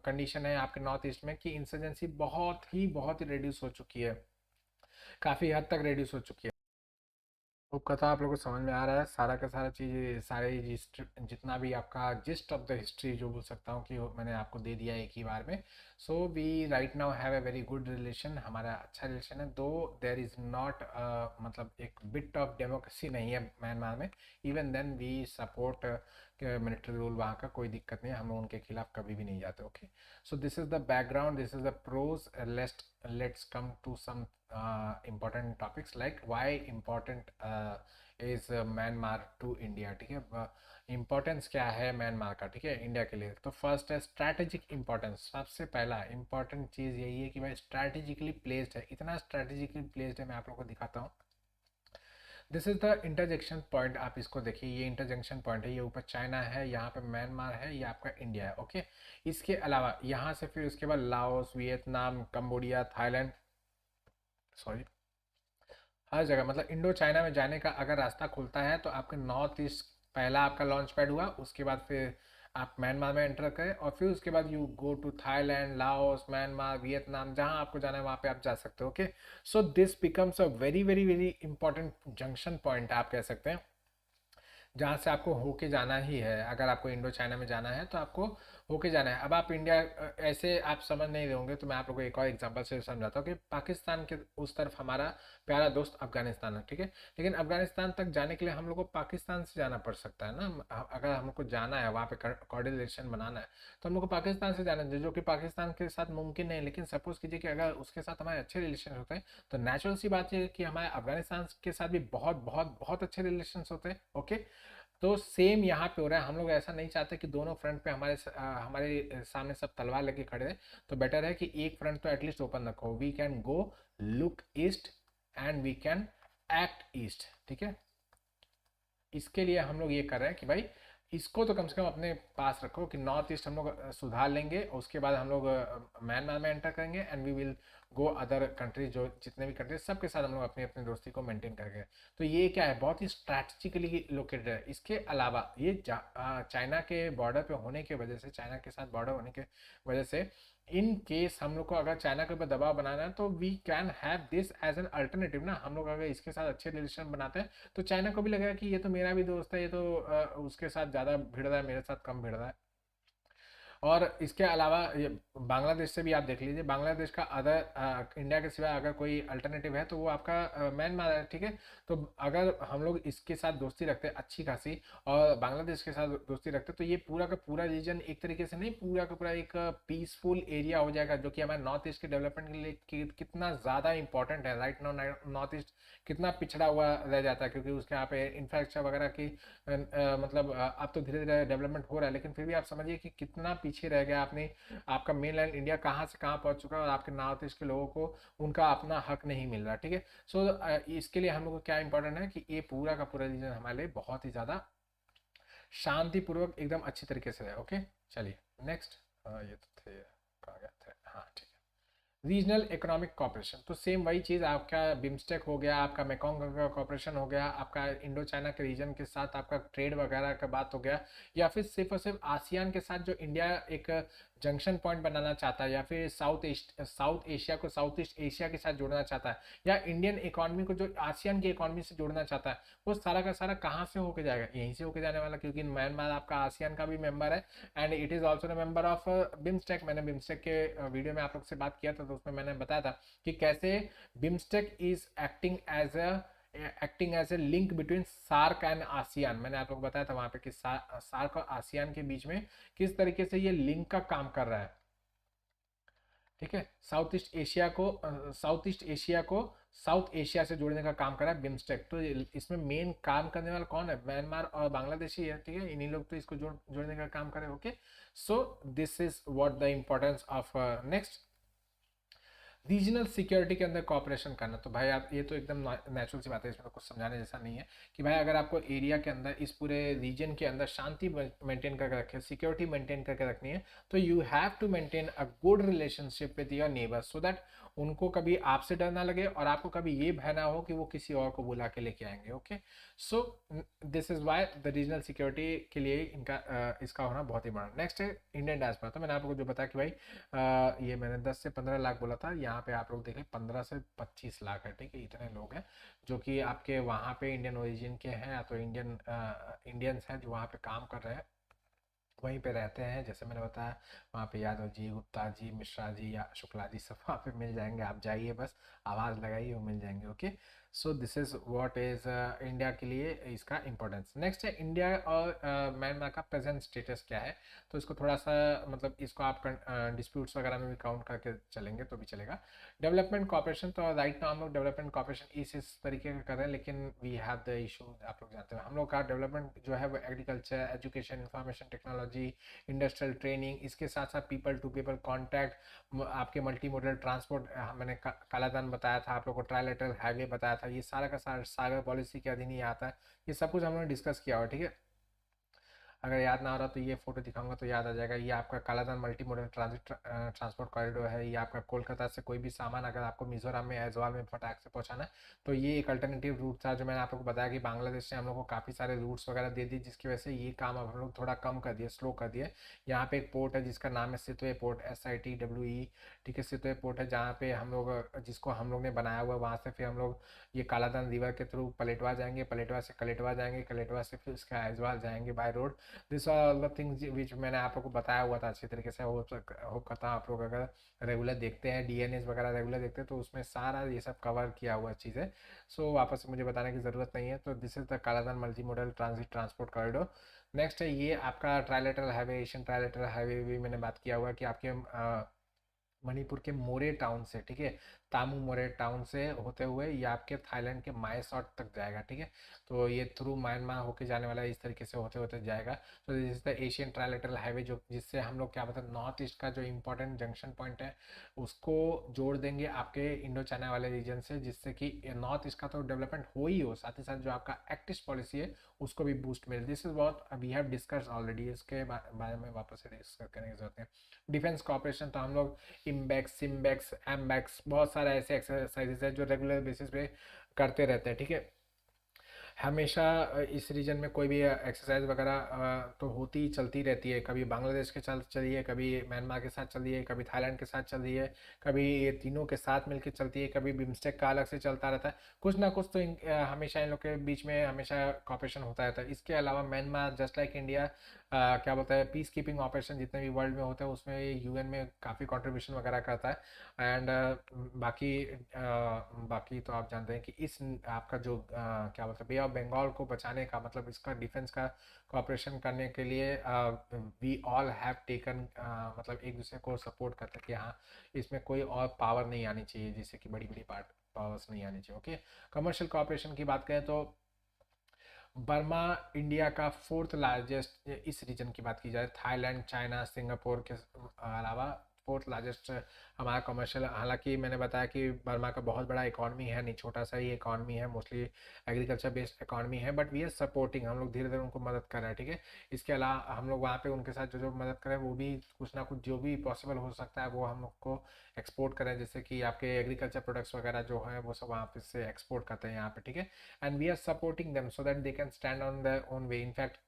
कंडीशन है आपके नॉर्थ ईस्ट में कि इंसर्जेंसी बहुत ही रिड्यूस हो चुकी है, काफ़ी हद तक रिड्यूस हो चुकी है। होप कथा आप लोगों को समझ में आ रहा है, सारा का सारा चीज़, सारे जितना भी आपका जिस्ट ऑफ द हिस्ट्री जो बोल सकता हूँ कि मैंने आपको दे दिया एक ही बार में। So we right now have a very good relation, हमारा अच्छा रिलेशन है, दो देर इज़ नॉट मतलब एक बिट ऑफ डेमोक्रेसी नहीं है म्यांमार में, even then we support military rule, वहाँ का कोई दिक्कत नहीं है, हम लोग उनके खिलाफ कभी भी नहीं जाते। Okay, so this is the background, this is the prose, let's come to some important topics like why important is Myanmar to India, ठीक है, इम्पोर्टेंस क्या है म्यांमार का, ठीक है, इंडिया के लिए। तो फर्स्ट है स्ट्रैटेजिक इम्पोर्टेंस। सबसे पहला इम्पोर्टेंट चीज़ यही है कि भाई स्ट्रैटेजिकली प्लेस्ड है, इतना स्ट्रैटेजिकली प्लेस्ड है। मैं आप लोगों को दिखाता हूँ। This is the interjection point. आप इसको देखिए, ये इंटरजेक्शन पॉइंट है, ये ऊपर चाइना है, यहाँ पे म्यांमार है, ये आपका इंडिया है, ओके। इसके अलावा यहाँ से फिर उसके बाद Laos, Vietnam, Cambodia, Thailand, sorry, हर जगह मतलब इंडो चाइना में जाने का अगर रास्ता खुलता है तो आपके नॉर्थ ईस्ट पहला आपका लॉन्च पैड हुआ, उसके बाद फिर आप म्यांमार में एंटर करें और फिर उसके बाद you go to Thailand, Laos, Myanmar, Vietnam, जहां आपको जाना है वहां पे आप जा सकते हो, okay. So this becomes a very very very important junction point आप कह सकते हैं, जहाँ से आपको होके जाना ही है। अगर आपको इंडो चाइना में जाना है तो आपको होके जाना है। अब आप इंडिया ऐसे आप समझ नहीं रहे होंगे, तो मैं आप लोगों को एक और एग्जांपल से समझाता हूँ कि पाकिस्तान के उस तरफ हमारा प्यारा दोस्त अफगानिस्तान है, ठीक है। लेकिन अफगानिस्तान तक जाने के लिए हम लोग को पाकिस्तान से जाना पड़ सकता है ना। अगर हम लोग को जाना है वहाँ पे कोऑर्डिनेशन बनाना है तो हम लोग को पाकिस्तान से जाना है, जो कि पाकिस्तान के साथ मुमकिन नहीं। लेकिन सपोज कीजिए कि अगर उसके साथ हमारे अच्छे रिलेशन होते हैं तो नेचुरल सी बात है कि हमारे अफगानिस्तान के साथ भी बहुत बहुत बहुत अच्छे रिलेशन होते हैं, ओके। तो सेम यहाँ पे हो रहा है। हम लोग ऐसा नहीं चाहते कि दोनों फ्रंट पे हमारे सामने सब तलवार लेके खड़े हैं। तो बेटर है कि एक फ्रंट तो एटलीस्ट ओपन रखो। We can go look east and we can act east, ठीक है। इसके लिए हम लोग ये कर रहे हैं कि भाई इसको तो कम से कम अपने पास रखो कि नॉर्थ ईस्ट हम लोग सुधार लेंगे, उसके बाद हम लोग म्यांमार में एंटर करेंगे and we will go other countries, जो जितने भी कंट्रीज सबके साथ हम लोग अपनी अपनी दोस्ती को मेंटेन करेंगे। तो ये क्या है, बहुत ही स्ट्रैटेजिकली लोकेटेड है। इसके अलावा ये चाइना के बॉर्डर पे होने की वजह से, चाइना के साथ बॉर्डर होने की वजह से, इन केस हम लोग को अगर चाइना के ऊपर दबाव बनाना है तो we can have this as an alternative ना। हम लोग अगर इसके साथ अच्छे रिलेशन बनाते हैं तो चाइना को भी लगेगा कि ये तो मेरा भी दोस्त है, ये तो उसके साथ ज़्यादा भिड़ रहा है, मेरे साथ कम भिड़ रहा है। और इसके अलावा ये बांग्लादेश से भी आप देख लीजिए, बांग्लादेश का अदर इंडिया के सिवाय अगर कोई अल्टरनेटिव है तो वो आपका म्यांमार है, ठीक है। तो अगर हम लोग इसके साथ दोस्ती रखते हैं अच्छी खासी और बांग्लादेश के साथ दोस्ती रखते हैं तो ये पूरा का पूरा रीजन एक तरीके से नहीं, पूरा का पूरा एक पीसफुल एरिया हो जाएगा, जो कि हमारे नॉर्थ ईस्ट के डेवलपमेंट के लिए कितना ज़्यादा इंपॉर्टेंट है। राइट नाउ नॉर्थ ईस्ट कितना पिछड़ा हुआ रह जाता है, क्योंकि उसके यहाँ पे इंफ्रास्ट्रक्चर वगैरह की मतलब अब तो धीरे धीरे डेवलपमेंट हो रहा है, लेकिन फिर भी आप समझिए कि कितना पीछे रह गया आपने। आपका मेन लैंड इंडिया कहाँ से कहाँ पहुंच चुका है और आपके नॉर्थ ईस्ट के लोगों को उनका अपना हक नहीं मिल रहा, ठीक है। सो इसके लिए हम लोग को क्या इंपॉर्टेंट है कि ये पूरा का पूरा रीजन हमारे लिए बहुत ही ज़्यादा शांतिपूर्वक एकदम अच्छी तरीके से है, ओके। चलिए नेक्स्ट, ये तो थे, कहाँ गए थे, हाँ ठीक है। रीजनल इकोनॉमिक कॉपरेशन, तो सेम वही चीज़, आपका बिम्स्टेक हो गया, आपका मेकोंग का कॉपरेशन हो गया, आपका इंडो चाइना के रीजन के साथ आपका ट्रेड वगैरह का बात हो गया, या फिर सिर्फ और सिर्फ आसियान के साथ जो इंडिया एक जंक्शन पॉइंट बनाना चाहता है, या फिर साउथ एशिया को साउथ ईस्ट एशिया के साथ जोड़ना चाहता है, या इंडियन इकोनॉमी को जो आसियान की इकोनॉमी से जोड़ना चाहता है, वो सारा का सारा कहाँ से होके जाएगा, यहीं से होके जाने वाला, क्योंकि म्यांमार आपका आसियान का भी मेंबर है and it is also the member of BIMSTEC. मैंने बिम्स्टेक के वीडियो में आप लोग से बात किया था, तो उसमें मैंने बताया था कि कैसे BIMSTEC is acting as a link between SAARC and ASEAN. मैंने आप लोग को बताया था वहां पे कि सार्क और आसियान के बीच में किस तरीके से ये लिंक का काम कर रहा है, ठीक है। साउथ ईस्ट एशिया को साउथ एशिया से जोड़ने का काम कर रहा है बिम्स्टेक। तो इसमें मेन काम करने वाला कौन है, म्यांमार और बांग्लादेश ही है, ठीक है। इन्हीं लोग तो इसको जोड़ने का काम करें, okay. So this is what the importance of next regional security के अंदर कॉपरेशन करना। तो भाई आप, ये तो एकदम नेचुरल सी बात है, इसमें तो कुछ समझाने जैसा नहीं है कि भाई अगर आपको एरिया के अंदर, इस पूरे रीजन के अंदर शांति मेंटेन करके रखे, सिक्योरिटी मेंटेन करके रखनी है, तो you have to maintain a good relationship with your neighbours, so that उनको कभी आपसे डर ना लगे और आपको कभी ये भय ना हो कि वो किसी और को बुला के लेके आएंगे, okay. So this is why the regional security के लिए इसका होना बहुत ही बड़ा। नेक्स्ट है इंडियन डायस्पोरा। तो मैंने आपको जो बताया कि भाई ये मैंने 10 से 15 लाख बोला था, यहाँ पे आप लोग देखें 15 से 25 लाख है, ठीक है। इतने लोग हैं जो कि आपके वहाँ पे इंडियन ओरिजिन के हैं, या तो इंडियंस हैं जो वहाँ पे काम कर रहे हैं, वहीं पे रहते हैं। जैसे मैंने बताया वहाँ पे यादव जी, गुप्ता जी, मिश्रा जी या शुक्ला जी सब वहाँ पे मिल जाएंगे। आप जाइए बस, आवाज़ लगाइए, वो मिल जाएंगे, okay. So this is what is India के लिए इसका इम्पोर्टेंस। नेक्स्ट है इंडिया और म्यांमार का प्रेजेंट स्टेटस क्या है। तो इसको थोड़ा सा मतलब इसको आप डिस्प्यूट्स वगैरह में भी काउंट करके चलेंगे तो भी चलेगा। डेवलपमेंट कॉपरेशन, तो राइट नाउ हम लोग डेवलपमेंट कॉपरेशन इस तरीके का कर रहे हैं, लेकिन वी हैव द इशू, आप लोग जानते हैं हम लोग का डेवलपमेंट जो है वो agriculture, education, information technology, industrial training, इसके साथ साथ पीपल टू पीपल कॉन्टैक्ट, आपके मल्टी मोडल ट्रांसपोर्ट, मैंने कालाधन बताया था आप लोग को, ट्राइलेटरल हाईवे बताया था, ये सारा का सारा सागर पॉलिसी के अधीन ही आता है। ये सब कुछ हम लोग डिस्कस किया हुआ, ठीक है। अगर याद ना आ रहा तो ये फोटो दिखाऊंगा तो याद आ जाएगा। ये आपका कालाधन multi modal transit transport corridor है। ये आपका कोलकाता से कोई भी सामान अगर आपको मिजोरम में ऐजवाल में फटाक से पहुंचाना है तो ये एक अल्टरनेटिव रूट था, जो मैंने आप लोग को बताया कि बांग्लादेश ने हम लोग को काफ़ी सारे रूट्स वगैरह दे दी, जिसकी वजह से ये काम अब हम लोग थोड़ा कम कर दिए, स्लो कर दिए। यहाँ पे एक पोर्ट है जिसका नाम है सितवे पोर्ट, SITWE, ठीक है, सितवे पोर्ट है, जहाँ पे हम लोग जिसको हम लोग ने बनाया हुआ है। वहाँ से फिर हम लोग ये कालाधन रिवर के थ्रू पलेटवा जाएंगे, पलेटवा से कलेटवा जाएंगे, कलेटवा से फिर उसका ऐजवाल जाएंगे by road. This are all the things which मैंने आप लोग को बताया हुआ था अच्छी तरीके से। होप करता हूँ आप लोग अगर रेगुलर देखते हैं, DNAs वगैरह रेगुलर देखते हैं तो उसमें सारा ये सब कवर किया हुआ चीज़ है। सो वापस से मुझे बताने की ज़रूरत नहीं है। तो दिस इज़ द कालाधन multi modal transit transport corridor. Next है ये आपका trilateral highway, Asian trilateral highway भी मैंने बात किया हुआ कि आपके मणिपुर के मोरे टाउन से, ठीक है, तामू मोरे टाउन से होते हुए ये आपके थाईलैंड के मायसॉट तक जाएगा, ठीक है। तो ये थ्रू म्यांमार होके जाने वाला है, इस तरीके से होते होते जाएगा। तो this is the Asian trilateral highway, जो जिससे हम लोग क्या मतलब नॉर्थ ईस्ट का जो इंपॉर्टेंट जंक्शन पॉइंट है उसको जोड़ देंगे आपके इंडो चाइना वाले रीजन से, जिससे कि नॉर्थ ईस्ट का तो डेवलपमेंट हो ही हो, साथ ही साथ जो आपका एक्ट ईस्ट पॉलिसी है उसको भी बूस्ट मिले। This is what we have discuss already, इसके बारे में वापस से डिस्कस करने की जरूरत है। डिफेंस कॉपरेशन, तो हम लोग इम्बैक्स, सिम्बैक्स, एमबैक्स, बहुत सारे ऐसे एक्सरसाइजेज है जो रेगुलर बेसिस पे करते रहते हैं, ठीक है। हमेशा इस रीजन में कोई भी एक्सरसाइज वगैरह तो होती ही चलती रहती है। कभी बांग्लादेश के साथ चल रही है, कभी म्यांमार के साथ चल रही है, कभी थाईलैंड के साथ चल रही है, कभी ये तीनों के साथ मिलकर चलती है, कभी बिम्स्टेक का अलग से चलता रहता है। कुछ ना कुछ तो हमेशा इन लोग के बीच में हमेशा कॉपरेशन होता रहता है। इसके अलावा म्यांमार जस्ट लाइक इंडिया क्या बोलता है, पीस कीपिंग ऑपरेशन जितने भी वर्ल्ड में होते हैं उसमें UN में काफ़ी कंट्रीब्यूशन वगैरह करता है। एंड बाकी तो आप जानते हैं कि इस आपका जो क्या बोलते हैं बे ऑफ बंगाल को बचाने का मतलब इसका डिफेंस का कॉपरेशन करने के लिए वी ऑल हैव टेकन, मतलब एक दूसरे को सपोर्ट करते हैं कि हाँ इसमें कोई और पावर नहीं आनी चाहिए, जैसे कि बड़ी बड़ी पावर्स नहीं आनी चाहिए। ओके, कमर्शियल कॉपरेशन की बात करें तो बर्मा इंडिया का फोर्थ लार्जेस्ट, इस रीजन की बात की जाए थाईलैंड, चाइना, सिंगापुर के अलावा फोर्थ लार्जेस्ट हमारा कमर्शियल। हालांकि मैंने बताया कि बर्मा का बहुत बड़ा इकॉनमी है, नहीं छोटा सा ही इकॉनमी है, मोस्टली एग्रीकल्चर बेस्ड इकॉनमी है, बट वी आर सपोर्टिंग, हम लोग धीरे धीरे उनको मदद कर रहे हैं, ठीक है। इसके अलावा हम लोग वहाँ पे उनके साथ जो जो मदद करें वो भी कुछ ना कुछ जो भी पॉसिबल हो सकता है वो हम लोग को एक्सपोर्ट करें, जैसे कि आपके एग्रीकल्चर प्रोडक्ट्स वगैरह जो है वो सब वहाँ पे से एक्सपोर्ट करते हैं यहाँ पे, ठीक है। And we are supporting them so that they can stand on their own way. In fact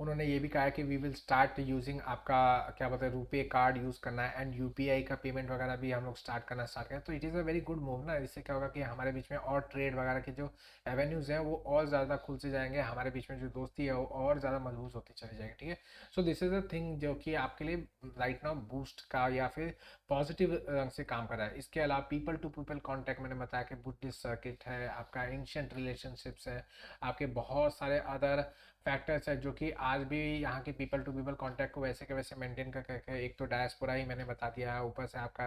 उन्होंने ये भी कहा है कि वी विल स्टार्ट यूजिंग आपका क्या बोलते हैं रुपे कार्ड यूज़ करना है, एंड UPI का पेमेंट वगैरह भी हम लोग स्टार्ट करना स्टार्ट करें। तो it is a very good move ना। इससे क्या होगा कि हमारे बीच में और ट्रेड वगैरह के जो एवेन्यूज़ हैं वो और ज़्यादा खुल से जाएंगे, हमारे बीच में जो दोस्ती है वो और ज़्यादा मजबूत होती चली जाएगी, ठीक है। So this is a thing जो कि आपके लिए राइट नाउ बूस्ट का या फिर पॉजिटिव रंग से काम कर रहा है। इसके अलावा पीपल टू पीपल कॉन्टैक्ट, मैंने बताया कि बुद्धिस्ट सर्किट है, आपका एंशियंट रिलेशनशिप्स है, आपके बहुत सारे अदर फैक्टर्स है जो कि आज भी यहाँ के पीपल टू पीपल कांटेक्ट को वैसे के वैसे मेंटेन करके। एक तो डायस्पोरा ही मैंने बता दिया है, ऊपर से आपका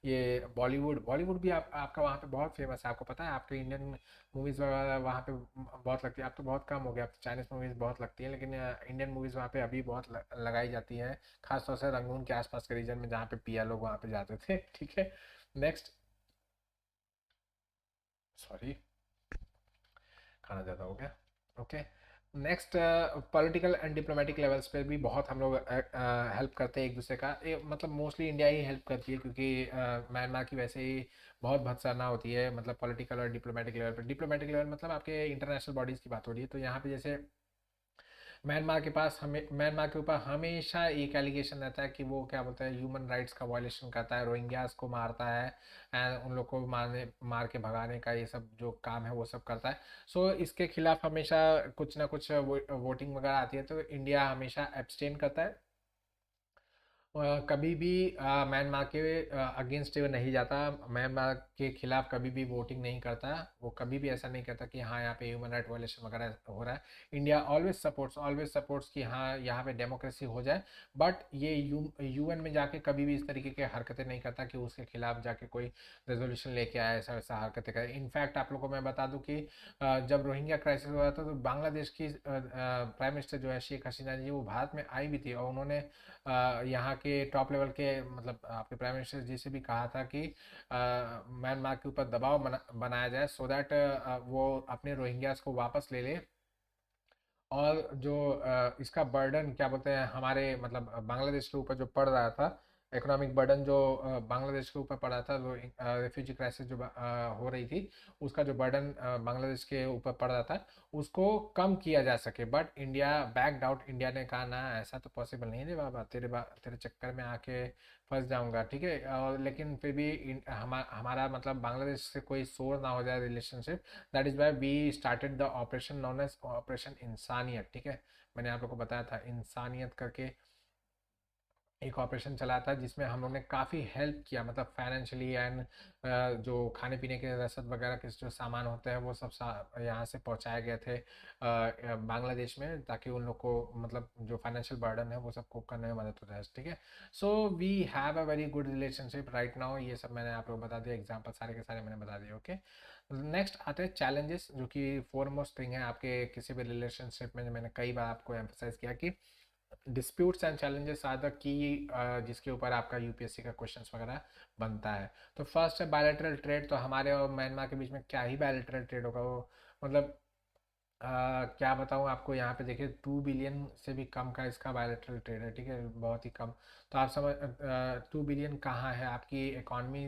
ये बॉलीवुड भी आपका वहाँ पे बहुत फेमस है। आपको पता है आपके इंडियन मूवीज़ वगैरह वहाँ पे बहुत लगती है। अब तो बहुत कम हो गया, अब तो चाइनीज़ मूवीज़ बहुत लगती है, लेकिन इंडियन मूवीज़ वहाँ पे अभी बहुत लगाई जाती हैं, खासतौर से रंगून के आसपास के रीजन में जहाँ पे पिया लोग वहाँ पे जाते थे ठीक है। नेक्स्ट, सॉरी खाना ज़्यादा हो गया। Okay, next, political and diplomatic levels पे भी बहुत हम लोग हेल्प करते हैं एक दूसरे का। मतलब मोस्टली इंडिया ही हेल्प करती है, क्योंकि म्यांमार की वैसे ही बहुत भत्सना होती है, मतलब पॉलिटिकल और डिप्लोमेटिक लेवल पे। डिप्लोमेटिक लेवल मतलब आपके इंटरनेशनल बॉडीज़ की बात हो रही है। तो यहाँ पे जैसे म्यांमार के ऊपर हमेशा एक एलिगेशन रहता है कि वो क्या बोलते हैं ह्यूमन राइट्स का वायलेशन करता है, रोहिंग्यास को मारता है, एंड उन लोग को मार के भगाने का ये सब जो काम है वो सब करता है। सो इसके खिलाफ हमेशा कुछ ना कुछ वोटिंग वगैरह आती है, तो इंडिया हमेशा एब्सटेन करता है। कभी भी म्यांमार के अगेंस्ट नहीं जाता, म्यांमार के खिलाफ कभी भी वोटिंग नहीं करता, वो कभी भी ऐसा नहीं करता कि हाँ यहाँ पे ह्यूमन राइट वायलेशन वगैरह हो रहा है। इंडिया ऑलवेज सपोर्ट्स कि हाँ यहाँ पे डेमोक्रेसी हो जाए, बट ये यूएन में जाके कभी भी इस तरीके की हरकतें नहीं करता कि उसके खिलाफ जाके कोई रेजोल्यूशन लेके आए, ऐसा वैसा हरकतें करे। इनफैक्ट आप लोगों को मैं बता दूं कि जब रोहिंग्या क्राइसिस हुआ था तो बांग्लादेश की प्राइम मिनिस्टर जो है शेख हसीना जी, वो भारत में आई भी थी और उन्होंने यहाँ के टॉप लेवल के मतलब आपके प्राइम मिनिस्टर जी से भी कहा था कि म्यांमार के ऊपर दबाव बनाया जाए सो दैट वो अपने रोहिंग्यास को वापस ले ले। और जो इसका बर्डन क्या बोलते हैं हमारे मतलब बांग्लादेश के ऊपर जो पड़ रहा था, इकोनॉमिक बर्डन जो बांग्लादेश के ऊपर पड़ा था, जो रेफ्यूजी क्राइसिस जो हो रही थी, उसका जो बर्डन बांग्लादेश के ऊपर पड़ रहा था, उसको कम किया जा सके। But India backed out. India ने कहा ना ऐसा तो पॉसिबल नहीं है रे बाबा, तेरे चक्कर में आके फंस जाऊंगा, ठीक है। और लेकिन फिर भी हमारा मतलब बांग्लादेश से कोई शोर ना हो जाए relationship, that is why we started the operation known as operation Insaniyat, ठीक है। मैंने आप लोग को बताया था इंसानियत करके एक ऑपरेशन चला था जिसमें हम लोग ने काफ़ी हेल्प किया, मतलब फाइनेंशियली एंड जो खाने पीने के रसद वगैरह के जो सामान होते हैं वो सब यहाँ से पहुँचाए गए थे बांग्लादेश में, ताकि उन लोग को मतलब जो फाइनेंशियल बर्डन है वो सब कोप करने में मदद हो जाए, ठीक है। So we have a very good relationship right now. ये सब मैंने आप लोग को बता दिया, एग्जाम्पल सारे के सारे मैंने बता दिए, ओके। नेक्स्ट आते हैं चैलेंजेस, जो कि फोरमोस्ट थिंग है आपके किसी भी रिलेशनशिप में। मैंने कई बार आपको एम्फोसाइज किया कि disputes and challenges are the key, जिसके ऊपर आपका यूपीएससी का क्वेश्चंस वगैरह बनता है। तो फर्स्ट है बायलैटरल ट्रेड। तो हमारे और म्यांमार के बीच में क्या ही बायलैटरल ट्रेड होगा, वो मतलब क्या बताऊँ आपको। यहाँ पे देखिए 2 बिलियन से भी कम का इसका बायलैटरल ट्रेड है, ठीक है, बहुत ही कम। तो आप समझ 2 बिलियन कहाँ है, आपकी इकॉनमी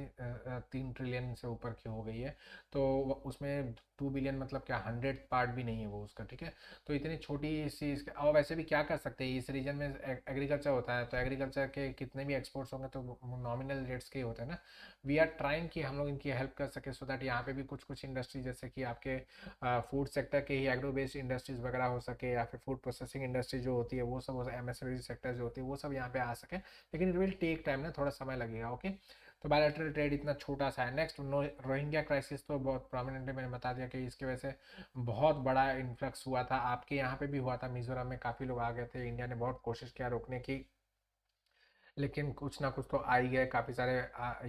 3 ट्रिलियन से ऊपर की हो गई है। तो उसमें 2 बिलियन मतलब क्या 100 पार्ट भी नहीं है वो उसका, ठीक है। तो इतनी छोटी सी और वैसे भी क्या कर सकते हैं, इस रीजन में एग्रीकल्चर होता है, तो एग्रीकल्चर के कितने भी एक्सपोर्ट्स होंगे तो नॉमिनल रेट्स के ही होते हैं ना। वी आर ट्राइंग कि हम लोग इनकी हेल्प कर सके सो दैट यहाँ पे भी कुछ कुछ इंडस्ट्री जैसे कि आपके फूड सेक्टर के ही एग्रो बेस्ड इंडस्ट्रीज वगैरह हो सके, या फिर फूड प्रोसेसिंग इंडस्ट्री जो होती है वो सब, एमएसएमई सेक्टर जो होती है वो सब यहाँ पे आ सके। लेकिन इट विल टेक टाइम ना, थोड़ा समय लगेगा, ओके। तो बायलैटरल ट्रेड इतना छोटा सा है। नेक्स्ट रोहिंग्या क्राइसिस, तो बहुत प्रोमिनेंटली मैंने बता दिया कि इसकी वजह से बहुत बड़ा इन्फ्लक्स हुआ था। आपके यहाँ पे भी हुआ था, मिजोरम में काफ़ी लोग आ गए थे, इंडिया ने बहुत कोशिश किया रोकने की, लेकिन कुछ ना कुछ तो आ ही गए। काफ़ी सारे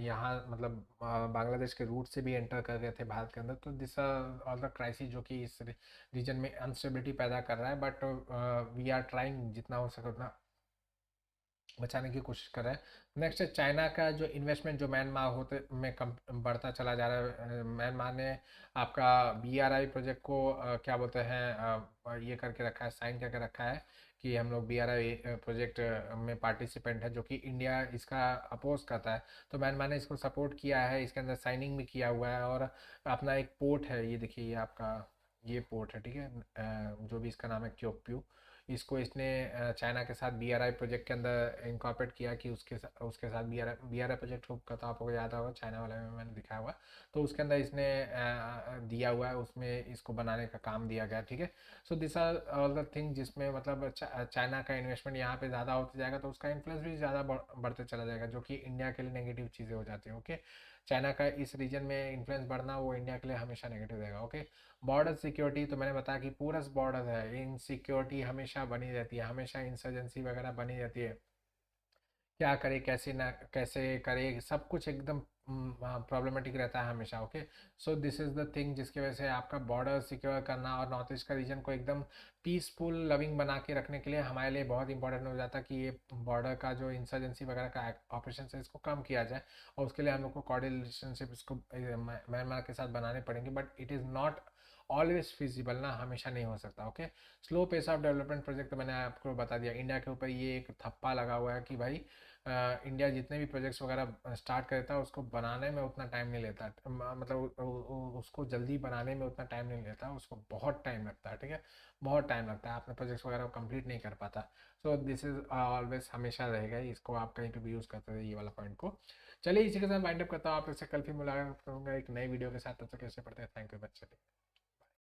यहाँ मतलब बांग्लादेश के रूट से भी एंटर कर गए थे भारत के अंदर। तो दिस ऑल द क्राइसिस जो कि इस रीजन में अनस्टेबिलिटी पैदा कर रहा है, बट वी आर ट्राइंग जितना हो सके उतना बचाने की कोशिश कर रहा है। नेक्स्ट है चाइना का जो इन्वेस्टमेंट जो म्यांमार होते में कम बढ़ता चला जा रहा है। म्यांमार ने आपका बीआरआई प्रोजेक्ट को क्या बोलते हैं ये करके रखा है, साइन करके रखा है कि हम लोग बीआरआई प्रोजेक्ट में पार्टिसिपेंट है, जो कि इंडिया इसका अपोज करता है। तो म्यांमार ने इसको सपोर्ट किया है, इसके अंदर साइनिंग भी किया हुआ है। और अपना एक पोर्ट है, ये देखिए ये आपका ये पोर्ट है, ठीक है। जो भी इसका नाम है क्योप्यू, इसको इसने चाइना के साथ बीआरआई प्रोजेक्ट के अंदर इनकॉर्पोरेट किया कि उसके साथ बीआरआई प्रोजेक्ट का तो आपको याद होगा, चाइना वाले में मैंने दिखाया हुआ। तो उसके अंदर इसने दिया हुआ है, उसमें इसको बनाने का काम दिया गया, ठीक है। So this are all the thing जिसमें मतलब चाइना का इन्वेस्टमेंट यहाँ पे ज़्यादा होता जाएगा तो उसका इन्फ्लुएंस भी ज़्यादा बढ़ते चला जाएगा, जो कि इंडिया के लिए नेगेटिव चीज़ें हो जाती हैं, ओके। चाइना का इस रीजन में इन्फ्लुएंस बढ़ना वो इंडिया के लिए हमेशा नेगेटिव रहेगा, ओके। बॉर्डर सिक्योरिटी, तो मैंने बताया कि पूरा बॉर्डर है, इनसिक्योरिटी हमेशा बनी रहती है, हमेशा इंसर्जेंसी वगैरह बनी रहती है। क्या करे कैसे ना कैसे करे, सब कुछ एकदम प्रॉब्लमेटिक रहता है हमेशा, okay. So this is the thing जिसकी वजह से आपका बॉर्डर सिक्योर करना और नॉर्थ ईस्ट का रीजन को एकदम पीसफुल लविंग बना के रखने के लिए हमारे लिए बहुत इंपॉर्टेंट हो जाता है कि ये बॉर्डर का जो इंसर्जेंसी वगैरह का ऑपरेशन है इसको कम किया जाए। और उसके लिए हम लोग को कॉर्डियल रिलेशनशिप इसको म्यांमार के साथ बनाने पड़ेंगे, but it is not always feasible ना, हमेशा नहीं हो सकता, okay. Slow pace of development project, तो मैंने आपको बता दिया इंडिया के ऊपर ये एक थप्पा लगा हुआ है कि भाई इंडिया जितने भी प्रोजेक्ट्स वगैरह स्टार्ट करता है उसको बनाने में उतना टाइम नहीं लेता, मतलब उसको जल्दी बनाने में उतना टाइम नहीं लेता, उसको बहुत टाइम लगता है, ठीक है। बहुत टाइम लगता है, अपने प्रोजेक्ट्स वगैरह कंप्लीट नहीं कर पाता। सो दिस इज ऑलवेज हमेशा रहेगा, इसको आप कहीं पे भी यूज़ करते रहिए ये वाला पॉइंट को। चलिए इसी के साथ वाइंड अप करता हूँ, आप इससे कल फिर मुलाकात करूँगा एक नई वीडियो के साथ। तब तक कैसे पढ़ते हैं, थैंक यू बच्चे।